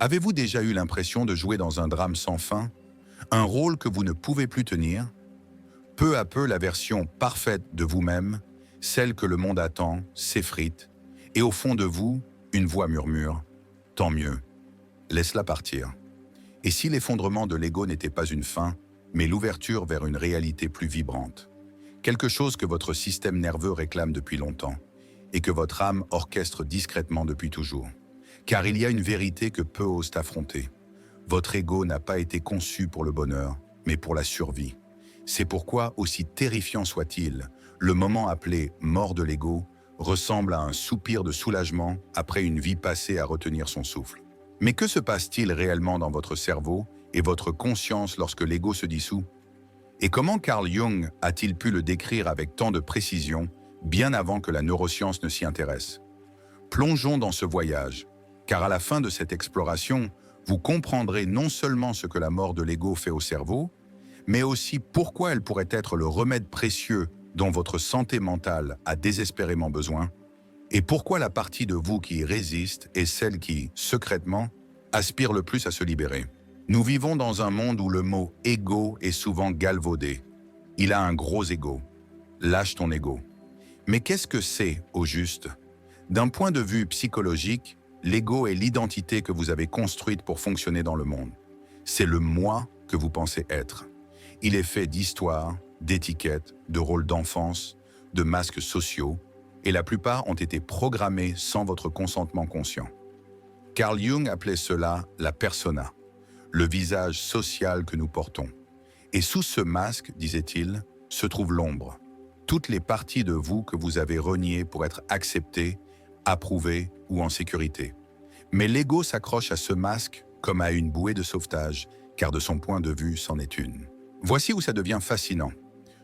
Avez-vous déjà eu l'impression de jouer dans un drame sans fin, un rôle que vous ne pouvez plus tenir? Peu à peu, la version parfaite de vous-même, celle que le monde attend, s'effrite, et au fond de vous, une voix murmure: tant mieux, laisse-la partir. Et si l'effondrement de l'ego n'était pas une fin, mais l'ouverture vers une réalité plus vibrante, quelque chose que votre système nerveux réclame depuis longtemps, et que votre âme orchestre discrètement depuis toujours. Car il y a une vérité que peu osent affronter. Votre ego n'a pas été conçu pour le bonheur, mais pour la survie. C'est pourquoi, aussi terrifiant soit-il, le moment appelé mort de l'ego ressemble à un soupir de soulagement après une vie passée à retenir son souffle. Mais que se passe-t-il réellement dans votre cerveau et votre conscience lorsque l'ego se dissout? Et comment Carl Jung a-t-il pu le décrire avec tant de précision, bien avant que la neuroscience ne s'y intéresse? Plongeons dans ce voyage, car à la fin de cette exploration, vous comprendrez non seulement ce que la mort de l'ego fait au cerveau, mais aussi pourquoi elle pourrait être le remède précieux dont votre santé mentale a désespérément besoin, et pourquoi la partie de vous qui y résiste est celle qui, secrètement, aspire le plus à se libérer. Nous vivons dans un monde où le mot « ego » est souvent galvaudé. Il a un gros ego. Lâche ton ego. Mais qu'est-ce que c'est, au juste? D'un point de vue psychologique, l'ego est l'identité que vous avez construite pour fonctionner dans le monde. C'est le « moi » que vous pensez être. Il est fait d'histoires, d'étiquettes, de rôles d'enfance, de masques sociaux, et la plupart ont été programmés sans votre consentement conscient. Carl Jung appelait cela la persona, le visage social que nous portons. Et sous ce masque, disait-il, se trouve l'ombre. Toutes les parties de vous que vous avez reniées pour être acceptées, approuvées ou en sécurité. Mais l'ego s'accroche à ce masque comme à une bouée de sauvetage, car de son point de vue, c'en est une. Voici où ça devient fascinant.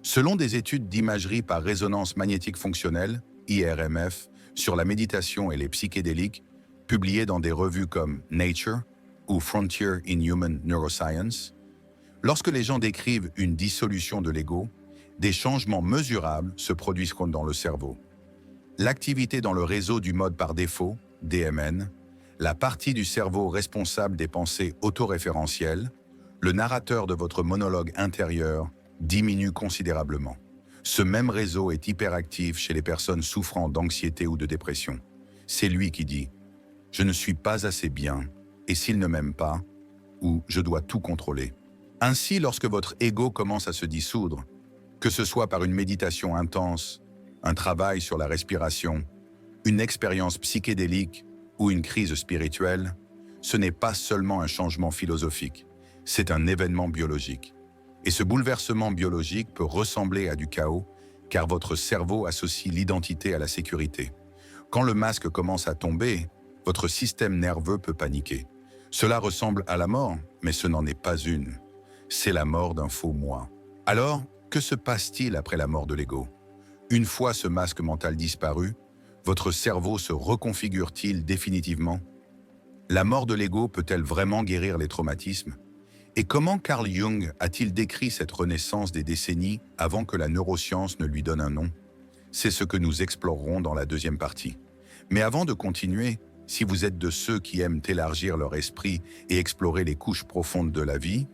Selon des études d'imagerie par résonance magnétique fonctionnelle, IRMF, sur la méditation et les psychédéliques, publiées dans des revues comme Nature ou Frontier in Human Neuroscience, lorsque les gens décrivent une dissolution de l'ego, des changements mesurables se produisent dans le cerveau. L'activité dans le réseau du mode par défaut, DMN, la partie du cerveau responsable des pensées autoréférentielles, le narrateur de votre monologue intérieur, diminue considérablement. Ce même réseau est hyperactif chez les personnes souffrant d'anxiété ou de dépression. C'est lui qui dit « Je ne suis pas assez bien, et s'il ne m'aime pas » ou « Je dois tout contrôler ». Ainsi, lorsque votre ego commence à se dissoudre, que ce soit par une méditation intense, un travail sur la respiration, une expérience psychédélique ou une crise spirituelle, ce n'est pas seulement un changement philosophique, c'est un événement biologique. Et ce bouleversement biologique peut ressembler à du chaos, car votre cerveau associe l'identité à la sécurité. Quand le masque commence à tomber, votre système nerveux peut paniquer. Cela ressemble à la mort, mais ce n'en est pas une. C'est la mort d'un faux moi. Alors, que se passe-t-il après la mort de l'ego? Une fois ce masque mental disparu, votre cerveau se reconfigure-t-il définitivement? La mort de l'ego peut-elle vraiment guérir les traumatismes? Et comment Carl Jung a-t-il décrit cette renaissance des décennies avant que la neuroscience ne lui donne un nom? C'est ce que nous explorerons dans la deuxième partie. Mais avant de continuer, si vous êtes de ceux qui aiment élargir leur esprit et explorer les couches profondes de la vie,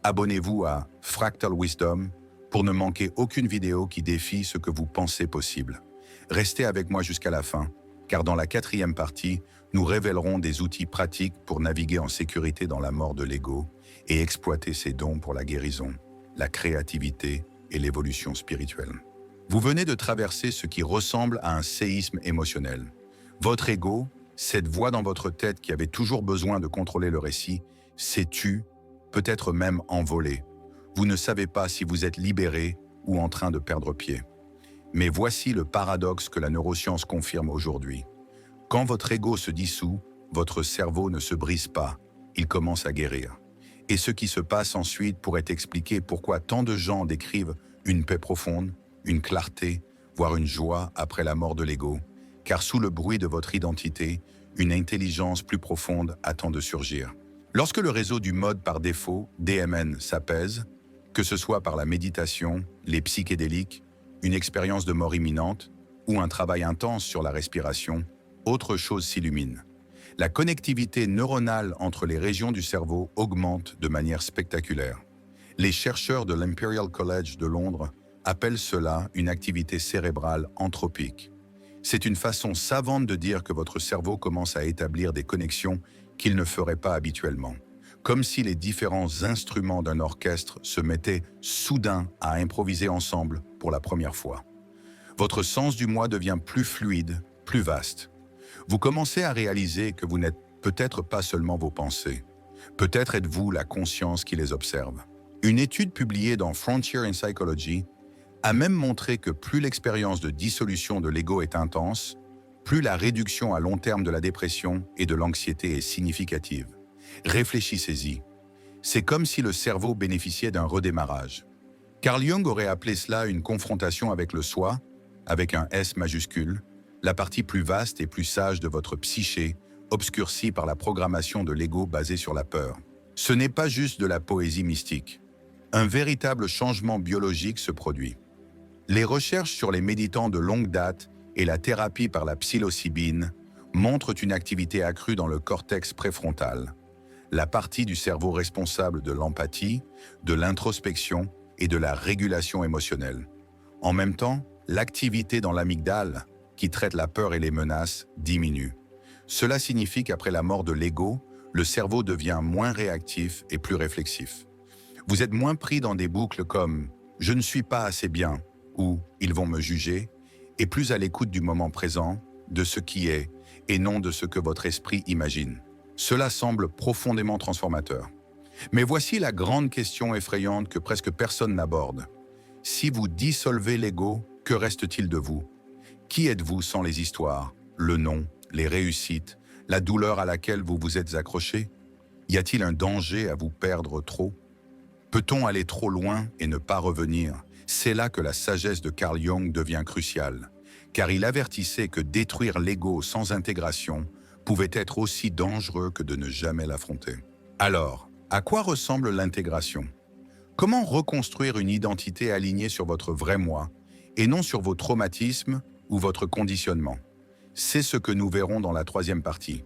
abonnez-vous à Fractal Wisdom pour ne manquer aucune vidéo qui défie ce que vous pensez possible. Restez avec moi jusqu'à la fin, car dans la quatrième partie, nous révélerons des outils pratiques pour naviguer en sécurité dans la mort de l'ego et exploiter ses dons pour la guérison, la créativité et l'évolution spirituelle. Vous venez de traverser ce qui ressemble à un séisme émotionnel. Votre ego, cette voix dans votre tête qui avait toujours besoin de contrôler le récit, s'est tue, peut-être même envolée. Vous ne savez pas si vous êtes libéré ou en train de perdre pied. Mais voici le paradoxe que la neuroscience confirme aujourd'hui. Quand votre ego se dissout, votre cerveau ne se brise pas, il commence à guérir. Et ce qui se passe ensuite pourrait expliquer pourquoi tant de gens décrivent une paix profonde, une clarté, voire une joie après la mort de l'ego, car sous le bruit de votre identité, une intelligence plus profonde attend de surgir. Lorsque le réseau du mode par défaut, DMN, s'apaise, que ce soit par la méditation, les psychédéliques, une expérience de mort imminente ou un travail intense sur la respiration, autre chose s'illumine. La connectivité neuronale entre les régions du cerveau augmente de manière spectaculaire. Les chercheurs de l'Imperial College de Londres appellent cela une activité cérébrale anthropique. C'est une façon savante de dire que votre cerveau commence à établir des connexions qu'il ne ferait pas habituellement, comme si les différents instruments d'un orchestre se mettaient soudain à improviser ensemble pour la première fois. Votre sens du moi devient plus fluide, plus vaste. Vous commencez à réaliser que vous n'êtes peut-être pas seulement vos pensées. Peut-être êtes-vous la conscience qui les observe. Une étude publiée dans Frontier in Psychology a même montré que plus l'expérience de dissolution de l'ego est intense, plus la réduction à long terme de la dépression et de l'anxiété est significative. Réfléchissez-y. C'est comme si le cerveau bénéficiait d'un redémarrage. Carl Jung aurait appelé cela une confrontation avec le soi, avec un S majuscule, la partie plus vaste et plus sage de votre psyché, obscurcie par la programmation de l'ego basée sur la peur. Ce n'est pas juste de la poésie mystique. Un véritable changement biologique se produit. Les recherches sur les méditants de longue date et la thérapie par la psilocybine montrent une activité accrue dans le cortex préfrontal, la partie du cerveau responsable de l'empathie, de l'introspection et de la régulation émotionnelle. En même temps, l'activité dans l'amygdale, qui traite la peur et les menaces, diminue. Cela signifie qu'après la mort de l'ego, le cerveau devient moins réactif et plus réflexif. Vous êtes moins pris dans des boucles comme « je ne suis pas assez bien » ou « ils vont me juger » et plus à l'écoute du moment présent, de ce qui est, et non de ce que votre esprit imagine. Cela semble profondément transformateur. Mais voici la grande question effrayante que presque personne n'aborde. Si vous dissolvez l'ego, que reste-t-il de vous? Qui êtes-vous sans les histoires, le nom, les réussites, la douleur à laquelle vous vous êtes accroché? Y a-t-il un danger à vous perdre trop? Peut-on aller trop loin et ne pas revenir? C'est là que la sagesse de Carl Jung devient cruciale, car il avertissait que détruire l'ego sans intégration pouvait être aussi dangereux que de ne jamais l'affronter. Alors, à quoi ressemble l'intégration? Comment reconstruire une identité alignée sur votre vrai moi et non sur vos traumatismes ou votre conditionnement? C'est ce que nous verrons dans la troisième partie.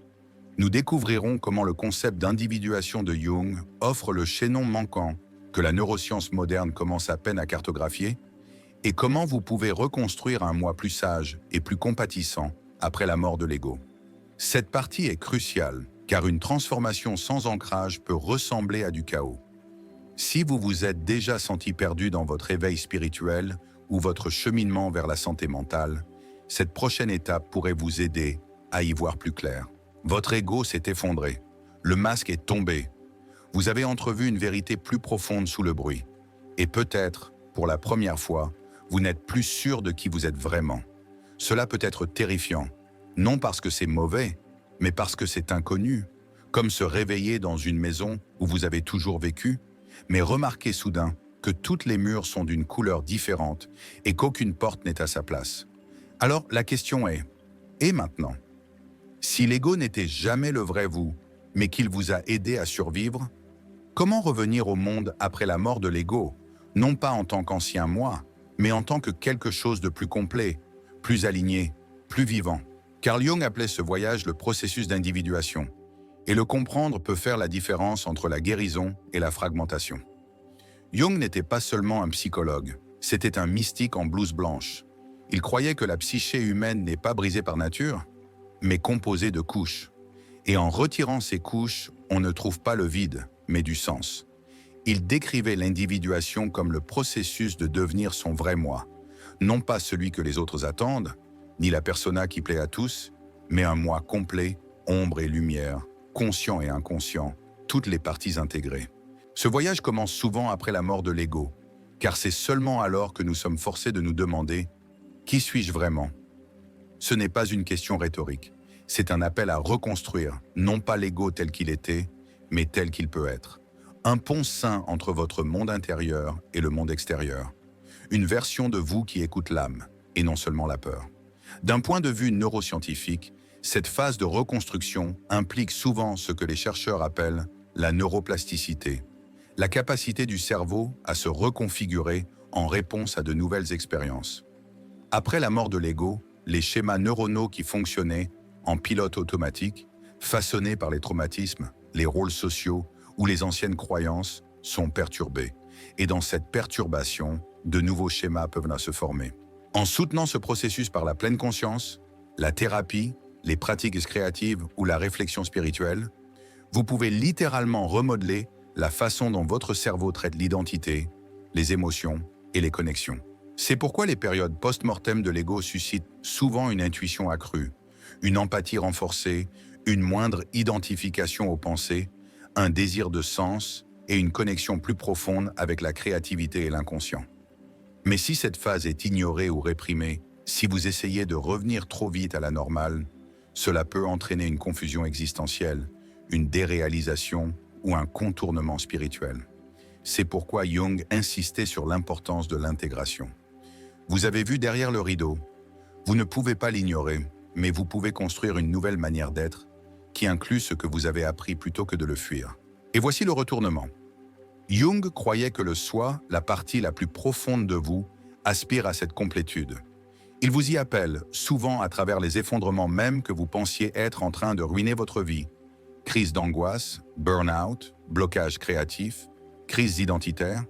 Nous découvrirons comment le concept d'individuation de Jung offre le chaînon manquant que la neuroscience moderne commence à peine à cartographier, et comment vous pouvez reconstruire un moi plus sage et plus compatissant après la mort de l'ego. Cette partie est cruciale, car une transformation sans ancrage peut ressembler à du chaos. Si vous vous êtes déjà senti perdu dans votre éveil spirituel ou votre cheminement vers la santé mentale, cette prochaine étape pourrait vous aider à y voir plus clair. Votre ego s'est effondré, le masque est tombé. Vous avez entrevu une vérité plus profonde sous le bruit. Et peut-être, pour la première fois, vous n'êtes plus sûr de qui vous êtes vraiment. Cela peut être terrifiant, non parce que c'est mauvais, mais parce que c'est inconnu, comme se réveiller dans une maison où vous avez toujours vécu, mais remarquer soudain que toutes les murs sont d'une couleur différente et qu'aucune porte n'est à sa place. Alors la question est, et maintenant? Si l'ego n'était jamais le vrai vous, mais qu'il vous a aidé à survivre, comment revenir au monde après la mort de l'ego, non pas en tant qu'ancien moi, mais en tant que quelque chose de plus complet, plus aligné, plus vivant? Carl Jung appelait ce voyage le processus d'individuation, et le comprendre peut faire la différence entre la guérison et la fragmentation. Jung n'était pas seulement un psychologue, c'était un mystique en blouse blanche. Il croyait que la psyché humaine n'est pas brisée par nature, mais composée de couches. Et en retirant ces couches, on ne trouve pas le vide, mais du sens. Il décrivait l'individuation comme le processus de devenir son vrai moi, non pas celui que les autres attendent, ni la persona qui plaît à tous, mais un moi complet, ombre et lumière, conscient et inconscient, toutes les parties intégrées. Ce voyage commence souvent après la mort de l'ego, car c'est seulement alors que nous sommes forcés de nous demander « Qui suis-je vraiment ?» Ce n'est pas une question rhétorique, c'est un appel à reconstruire, non pas l'ego tel qu'il était, mais tel qu'il peut être. Un pont sain entre votre monde intérieur et le monde extérieur. Une version de vous qui écoute l'âme, et non seulement la peur. D'un point de vue neuroscientifique, cette phase de reconstruction implique souvent ce que les chercheurs appellent la neuroplasticité, la capacité du cerveau à se reconfigurer en réponse à de nouvelles expériences. Après la mort de l'ego, les schémas neuronaux qui fonctionnaient en pilote automatique façonnés par les traumatismes, les rôles sociaux ou les anciennes croyances, sont perturbés. Et dans cette perturbation, de nouveaux schémas peuvent se former. En soutenant ce processus par la pleine conscience, la thérapie, les pratiques créatives ou la réflexion spirituelle, vous pouvez littéralement remodeler la façon dont votre cerveau traite l'identité, les émotions et les connexions. C'est pourquoi les périodes post-mortem de l'ego suscitent souvent une intuition accrue, une empathie renforcée, une moindre identification aux pensées, un désir de sens et une connexion plus profonde avec la créativité et l'inconscient. Mais si cette phase est ignorée ou réprimée, si vous essayez de revenir trop vite à la normale, cela peut entraîner une confusion existentielle, une déréalisation ou un contournement spirituel. C'est pourquoi Jung insistait sur l'importance de l'intégration. Vous avez vu derrière le rideau. Vous ne pouvez pas l'ignorer, mais vous pouvez construire une nouvelle manière d'être qui inclut ce que vous avez appris plutôt que de le fuir. Et voici le retournement. Jung croyait que le soi, la partie la plus profonde de vous, aspire à cette complétude. Il vous y appelle, souvent à travers les effondrements même que vous pensiez être en train de ruiner votre vie. Crise d'angoisse, burn-out, blocage créatif, crise identitaire.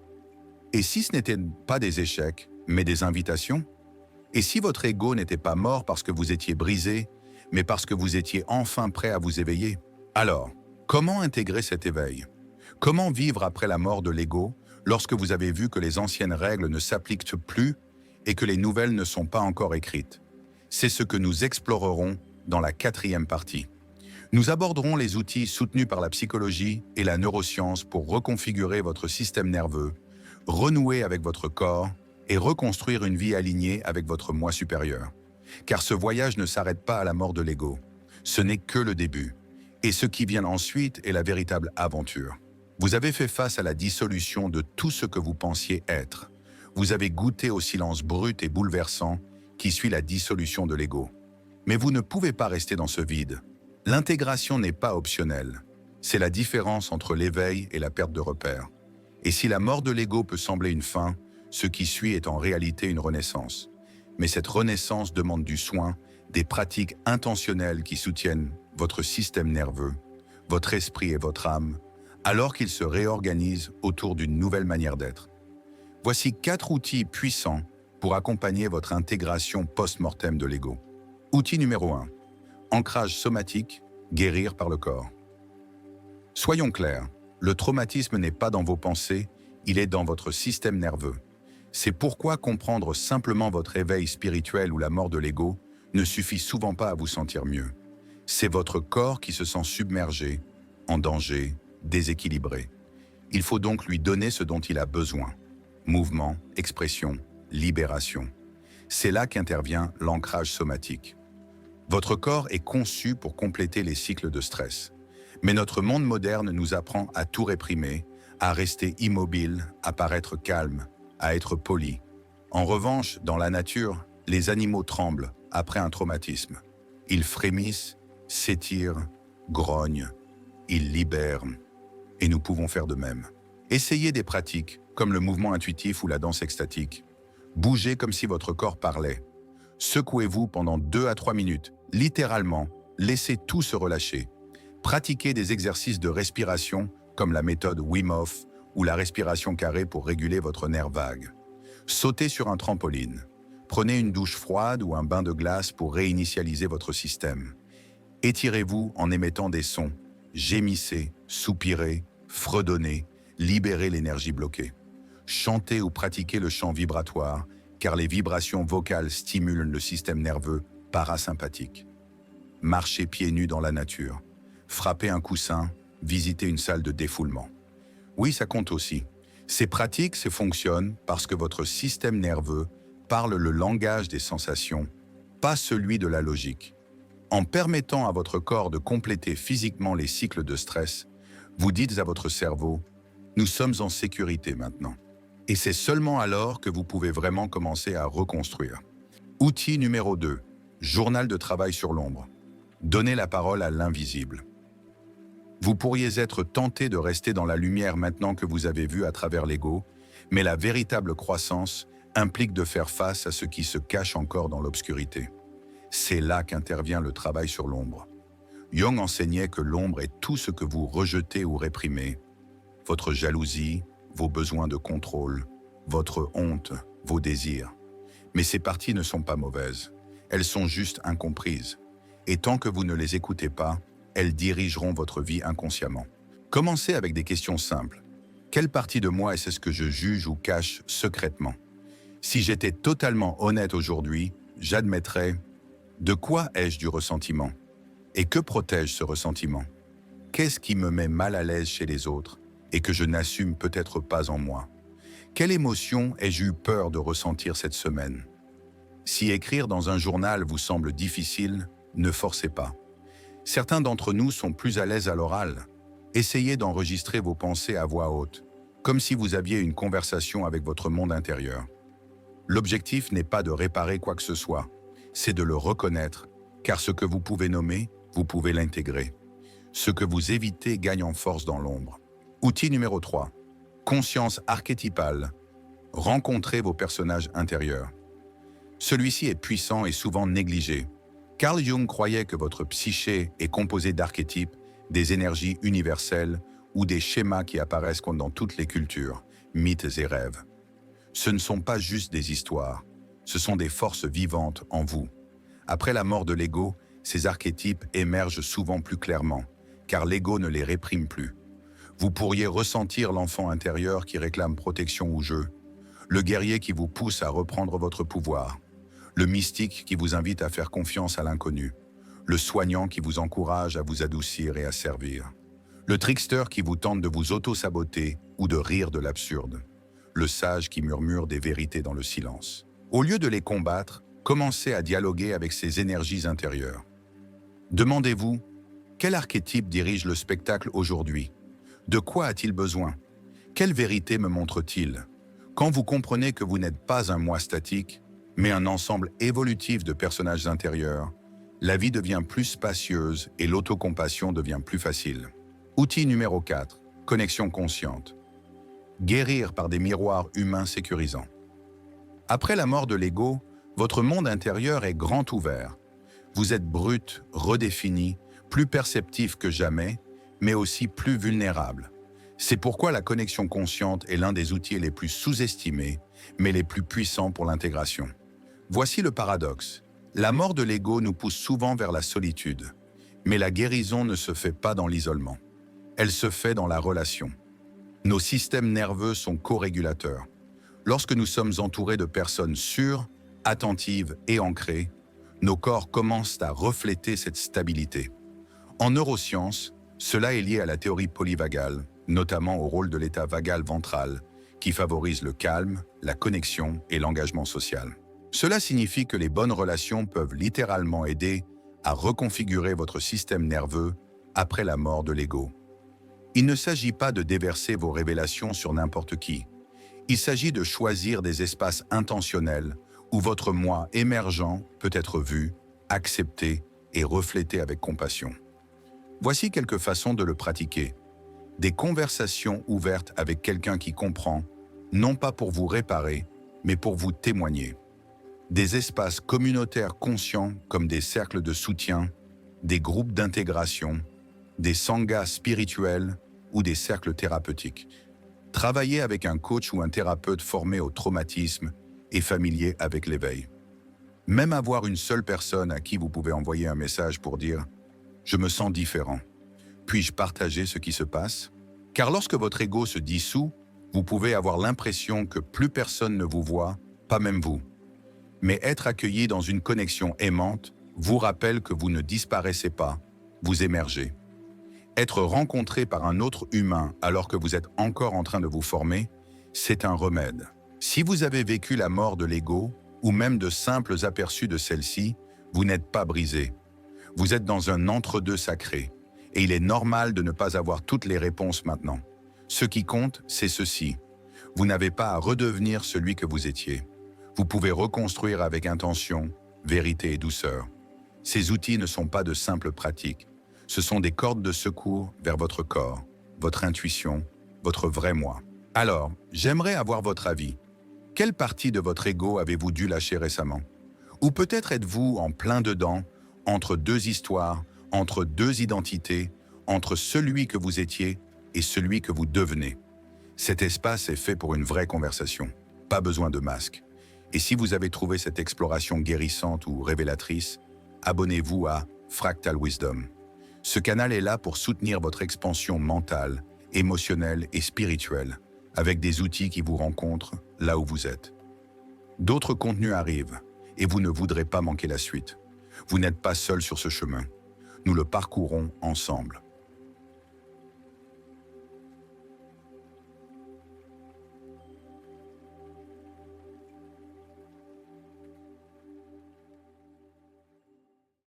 Et si ce n'était pas des échecs, mais des invitations? Et si votre ego n'était pas mort parce que vous étiez brisé, mais parce que vous étiez enfin prêt à vous éveiller? Alors, comment intégrer cet éveil? Comment vivre après la mort de l'ego lorsque vous avez vu que les anciennes règles ne s'appliquent plus et que les nouvelles ne sont pas encore écrites? C'est ce que nous explorerons dans la 4e partie. Nous aborderons les outils soutenus par la psychologie et la neuroscience pour reconfigurer votre système nerveux, renouer avec votre corps et reconstruire une vie alignée avec votre moi supérieur. Car ce voyage ne s'arrête pas à la mort de l'ego. Ce n'est que le début. Et ce qui vient ensuite est la véritable aventure. Vous avez fait face à la dissolution de tout ce que vous pensiez être. Vous avez goûté au silence brut et bouleversant qui suit la dissolution de l'ego. Mais vous ne pouvez pas rester dans ce vide. L'intégration n'est pas optionnelle. C'est la différence entre l'éveil et la perte de repères. Et si la mort de l'ego peut sembler une fin, ce qui suit est en réalité une renaissance. Mais cette renaissance demande du soin, des pratiques intentionnelles qui soutiennent votre système nerveux, votre esprit et votre âme, alors qu'ils se réorganisent autour d'une nouvelle manière d'être. Voici 4 outils puissants pour accompagner votre intégration post-mortem de l'ego. Outil numéro 1. Ancrage somatique, guérir par le corps. Soyons clairs, le traumatisme n'est pas dans vos pensées, il est dans votre système nerveux. C'est pourquoi comprendre simplement votre éveil spirituel ou la mort de l'ego ne suffit souvent pas à vous sentir mieux. C'est votre corps qui se sent submergé, en danger, déséquilibré. Il faut donc lui donner ce dont il a besoin. Mouvement, expression, libération. C'est là qu'intervient l'ancrage somatique. Votre corps est conçu pour compléter les cycles de stress. Mais notre monde moderne nous apprend à tout réprimer, à rester immobile, à paraître calme, à être poli. En revanche, dans la nature, les animaux tremblent après un traumatisme. Ils frémissent, s'étirent, grognent, ils libèrent. Et nous pouvons faire de même. Essayez des pratiques, comme le mouvement intuitif ou la danse extatique. Bougez comme si votre corps parlait. Secouez-vous pendant 2 à 3 minutes. Littéralement, laissez tout se relâcher. Pratiquez des exercices de respiration, comme la méthode Wim Hof ou la respiration carrée pour réguler votre nerf vague. Sautez sur un trampoline. Prenez une douche froide ou un bain de glace pour réinitialiser votre système. Étirez-vous en émettant des sons. Gémissez, soupirez, fredonnez, libérez l'énergie bloquée. Chantez ou pratiquez le chant vibratoire, car les vibrations vocales stimulent le système nerveux parasympathique. Marchez pieds nus dans la nature. Frappez un coussin, visitez une salle de défoulement. Oui, ça compte aussi. Ces pratiques fonctionnent parce que votre système nerveux parle le langage des sensations, pas celui de la logique. En permettant à votre corps de compléter physiquement les cycles de stress, vous dites à votre cerveau « Nous sommes en sécurité maintenant ». Et c'est seulement alors que vous pouvez vraiment commencer à reconstruire. Outil numéro 2. Journal de travail sur l'ombre. Donnez la parole à l'invisible. Vous pourriez être tenté de rester dans la lumière maintenant que vous avez vu à travers l'ego, mais la véritable croissance implique de faire face à ce qui se cache encore dans l'obscurité. C'est là qu'intervient le travail sur l'ombre. Jung enseignait que l'ombre est tout ce que vous rejetez ou réprimez. Votre jalousie, vos besoins de contrôle, votre honte, vos désirs. Mais ces parties ne sont pas mauvaises. Elles sont juste incomprises. Et tant que vous ne les écoutez pas, elles dirigeront votre vie inconsciemment. Commencez avec des questions simples. Quelle partie de moi est-ce que je juge ou cache secrètement? Si j'étais totalement honnête aujourd'hui, j'admettrais: de quoi ai-je du ressentiment? Et que protège ce ressentiment? Qu'est-ce qui me met mal à l'aise chez les autres et que je n'assume peut-être pas en moi? Quelle émotion ai-je eu peur de ressentir cette semaine? Si écrire dans un journal vous semble difficile, ne forcez pas. Certains d'entre nous sont plus à l'aise à l'oral. Essayez d'enregistrer vos pensées à voix haute, comme si vous aviez une conversation avec votre monde intérieur. L'objectif n'est pas de réparer quoi que ce soit, c'est de le reconnaître, car ce que vous pouvez nommer, vous pouvez l'intégrer. Ce que vous évitez gagne en force dans l'ombre. Outil numéro 3. Conscience archétypale. Rencontrez vos personnages intérieurs. Celui-ci est puissant et souvent négligé. Carl Jung croyait que votre psyché est composée d'archétypes, des énergies universelles ou des schémas qui apparaissent comme dans toutes les cultures, mythes et rêves. Ce ne sont pas juste des histoires, ce sont des forces vivantes en vous. Après la mort de l'ego, ces archétypes émergent souvent plus clairement, car l'ego ne les réprime plus. Vous pourriez ressentir l'enfant intérieur qui réclame protection ou jeu, le guerrier qui vous pousse à reprendre votre pouvoir, le mystique qui vous invite à faire confiance à l'inconnu, le soignant qui vous encourage à vous adoucir et à servir, le trickster qui vous tente de vous auto-saboter ou de rire de l'absurde, le sage qui murmure des vérités dans le silence. Au lieu de les combattre, commencez à dialoguer avec ces énergies intérieures. Demandez-vous: quel archétype dirige le spectacle aujourd'hui? De quoi a-t-il besoin? Quelle vérité me montre-t-il? Quand vous comprenez que vous n'êtes pas un moi statique, mais un ensemble évolutif de personnages intérieurs, la vie devient plus spacieuse et l'autocompassion devient plus facile. Outil numéro 4. Connexion consciente. Guérir par des miroirs humains sécurisants. Après la mort de l'ego, votre monde intérieur est grand ouvert. Vous êtes brut, redéfini, plus perceptif que jamais, mais aussi plus vulnérable. C'est pourquoi la connexion consciente est l'un des outils les plus sous-estimés, mais les plus puissants pour l'intégration. Voici le paradoxe. La mort de l'ego nous pousse souvent vers la solitude, mais la guérison ne se fait pas dans l'isolement. Elle se fait dans la relation. Nos systèmes nerveux sont co-régulateurs. Lorsque nous sommes entourés de personnes sûres, attentives et ancrées, nos corps commencent à refléter cette stabilité. En neurosciences, cela est lié à la théorie polyvagale, notamment au rôle de l'état vagal ventral, qui favorise le calme, la connexion et l'engagement social. Cela signifie que les bonnes relations peuvent littéralement aider à reconfigurer votre système nerveux après la mort de l'ego. Il ne s'agit pas de déverser vos révélations sur n'importe qui. Il s'agit de choisir des espaces intentionnels où votre moi émergent peut être vu, accepté et reflété avec compassion. Voici quelques façons de le pratiquer. Des conversations ouvertes avec quelqu'un qui comprend, non pas pour vous réparer, mais pour vous témoigner. Des espaces communautaires conscients comme des cercles de soutien, des groupes d'intégration, des sanghas spirituels ou des cercles thérapeutiques. Travaillez avec un coach ou un thérapeute formé au traumatisme et familier avec l'éveil. Même avoir une seule personne à qui vous pouvez envoyer un message pour dire « Je me sens différent. Puis-je partager ce qui se passe ?» Car lorsque votre ego se dissout, vous pouvez avoir l'impression que plus personne ne vous voit, pas même vous. Mais être accueilli dans une connexion aimante vous rappelle que vous ne disparaissez pas, vous émergez. Être rencontré par un autre humain alors que vous êtes encore en train de vous former, c'est un remède. Si vous avez vécu la mort de l'ego, ou même de simples aperçus de celle-ci, vous n'êtes pas brisé. Vous êtes dans un entre-deux sacré, et il est normal de ne pas avoir toutes les réponses maintenant. Ce qui compte, c'est ceci. Vous n'avez pas à redevenir celui que vous étiez. Vous pouvez reconstruire avec intention, vérité et douceur. Ces outils ne sont pas de simples pratiques. Ce sont des cordes de secours vers votre corps, votre intuition, votre vrai moi. Alors, j'aimerais avoir votre avis. Quelle partie de votre ego avez-vous dû lâcher récemment? Ou peut-être êtes-vous en plein dedans, entre deux histoires, entre deux identités, entre celui que vous étiez et celui que vous devenez. Cet espace est fait pour une vraie conversation, pas besoin de masque. Et si vous avez trouvé cette exploration guérissante ou révélatrice, abonnez-vous à Fractal Wisdom. Ce canal est là pour soutenir votre expansion mentale, émotionnelle et spirituelle, avec des outils qui vous rencontrent là où vous êtes. D'autres contenus arrivent, et vous ne voudrez pas manquer la suite. Vous n'êtes pas seul sur ce chemin. Nous le parcourons ensemble.